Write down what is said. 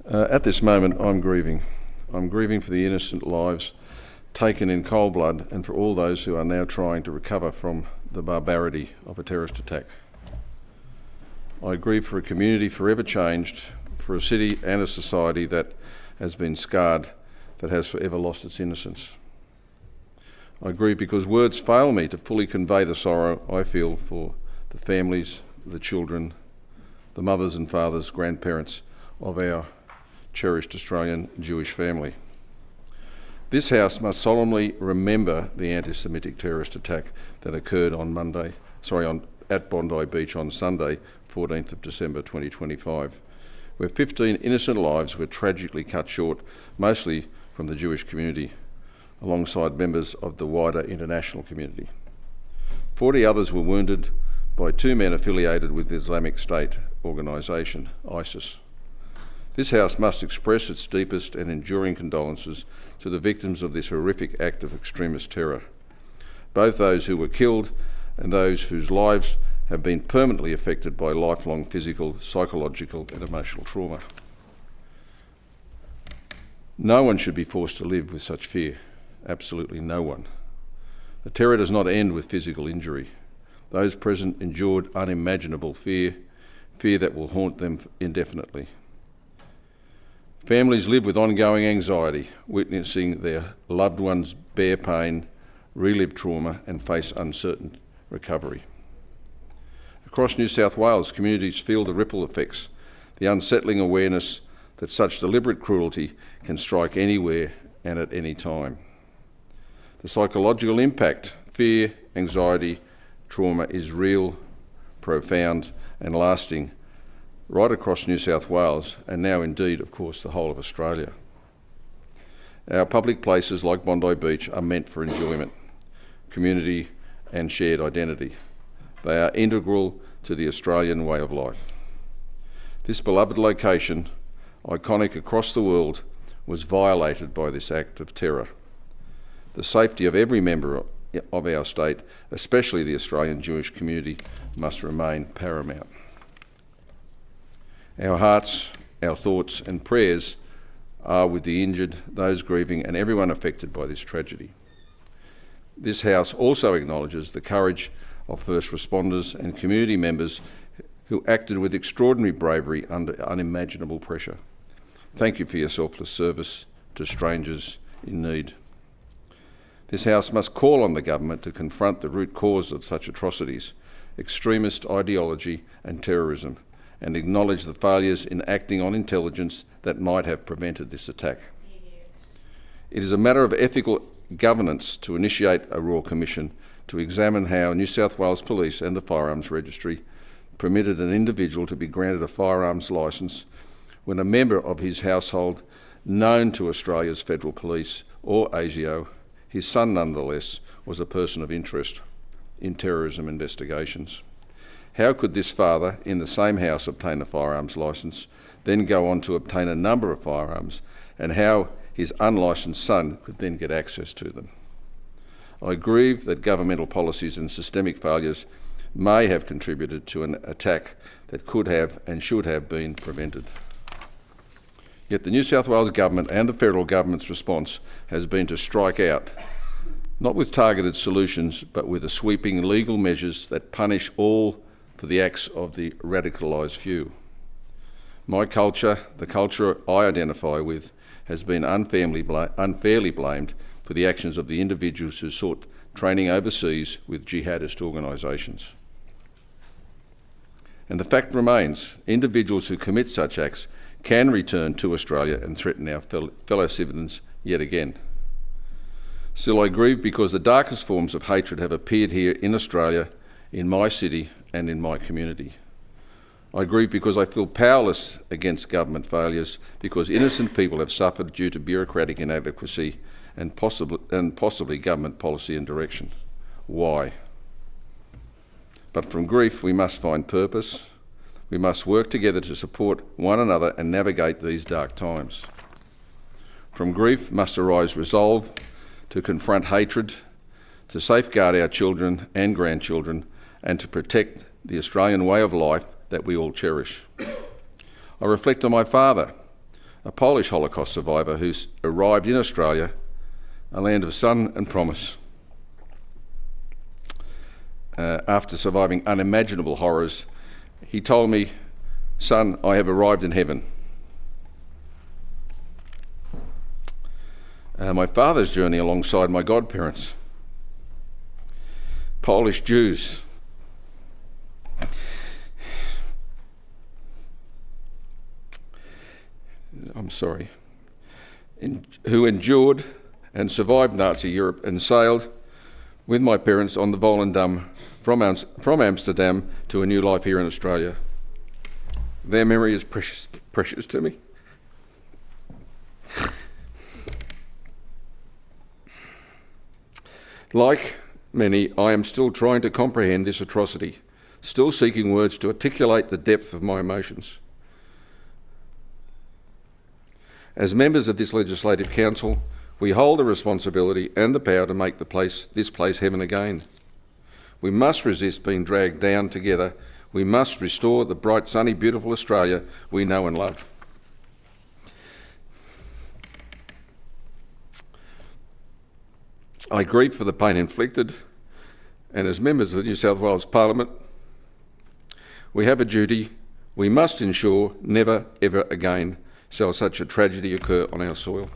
At this moment, I'm grieving. I'm grieving for the innocent lives taken in cold blood and for all those who are now trying to recover from the barbarity of a terrorist attack. I grieve for a community forever changed, for a city and a society that has been scarred, that has forever lost its innocence. I grieve because words fail me to fully convey the sorrow I feel for the families, the children, the mothers and fathers, grandparents of our cherished Australian Jewish family. This House must solemnly remember the anti-Semitic terrorist attack that occurred at Bondi Beach on Sunday, 14th of December 2025, where 15 innocent lives were tragically cut short, mostly from the Jewish community, alongside members of the wider international community. 40 others were wounded by two men affiliated with the Islamic State organisation, ISIS. This House must express its deepest and enduring condolences to the victims of this horrific act of extremist terror, both those who were killed and those whose lives have been permanently affected by lifelong physical, psychological and emotional trauma. No one should be forced to live with such fear, absolutely no one. The terror does not end with physical injury. Those present endured unimaginable fear that will haunt them indefinitely. Families live with ongoing anxiety, witnessing their loved ones bear pain, relive trauma and face uncertain recovery. Across New South Wales, communities feel the ripple effects, the unsettling awareness that such deliberate cruelty can strike anywhere and at any time. The psychological impact, fear, anxiety, trauma is real, profound and lasting right across New South Wales and now indeed, of course, the whole of Australia. Our public places like Bondi Beach are meant for enjoyment, community and shared identity. They are integral to the Australian way of life. This beloved location, iconic across the world, was violated by this act of terror. The safety of every member of our state, especially the Australian Jewish community, must remain paramount. Our hearts, our thoughts and prayers are with the injured, those grieving and everyone affected by this tragedy. This House also acknowledges the courage of first responders and community members who acted with extraordinary bravery under unimaginable pressure. Thank you for your selfless service to strangers in need. This House must call on the government to confront the root cause of such atrocities, extremist ideology and terrorism, and acknowledge the failures in acting on intelligence that might have prevented this attack. It is a matter of ethical governance to initiate a Royal Commission to examine how New South Wales Police and the Firearms Registry permitted an individual to be granted a firearms licence when a member of his household, known to Australia's Federal Police or ASIO, his son nonetheless, was a person of interest in terrorism investigations. How could this father in the same house obtain a firearms licence, then go on to obtain a number of firearms, and how his unlicensed son could then get access to them? I grieve that governmental policies and systemic failures may have contributed to an attack that could have and should have been prevented. Yet the New South Wales Government and the Federal Government's response has been to strike out, not with targeted solutions, but with sweeping legal measures that punish all for the acts of the radicalised few. My culture, the culture I identify with, has been unfairly blamed for the actions of the individuals who sought training overseas with jihadist organisations. And the fact remains, individuals who commit such acts can return to Australia and threaten our fellow citizens yet again. Still, I grieve because the darkest forms of hatred have appeared here in Australia, in my city and in my community. I grieve because I feel powerless against government failures, because innocent people have suffered due to bureaucratic inadequacy and possibly government policy and direction. Why? But from grief we must find purpose. We must work together to support one another and navigate these dark times. From grief must arise resolve to confront hatred, to safeguard our children and grandchildren, and to protect the Australian way of life that we all cherish. I reflect on my father, a Polish Holocaust survivor who's arrived in Australia, a land of sun and promise. After surviving unimaginable horrors, he told me, "Son, I have arrived in heaven." My father's journey alongside my godparents, Polish Jews, who endured and survived Nazi Europe and sailed with my parents on the Volendam from Amsterdam to a new life here in Australia. Their memory is precious to me. Like many, I am still trying to comprehend this atrocity, still seeking words to articulate the depth of my emotions. As members of this Legislative Council, we hold the responsibility and the power to make this place heaven again. We must resist being dragged down together. We must restore the bright, sunny, beautiful Australia we know and love. I grieve for the pain inflicted, and as members of the New South Wales Parliament, we have a duty. We must ensure never, ever again shall such a tragedy occur on our soil.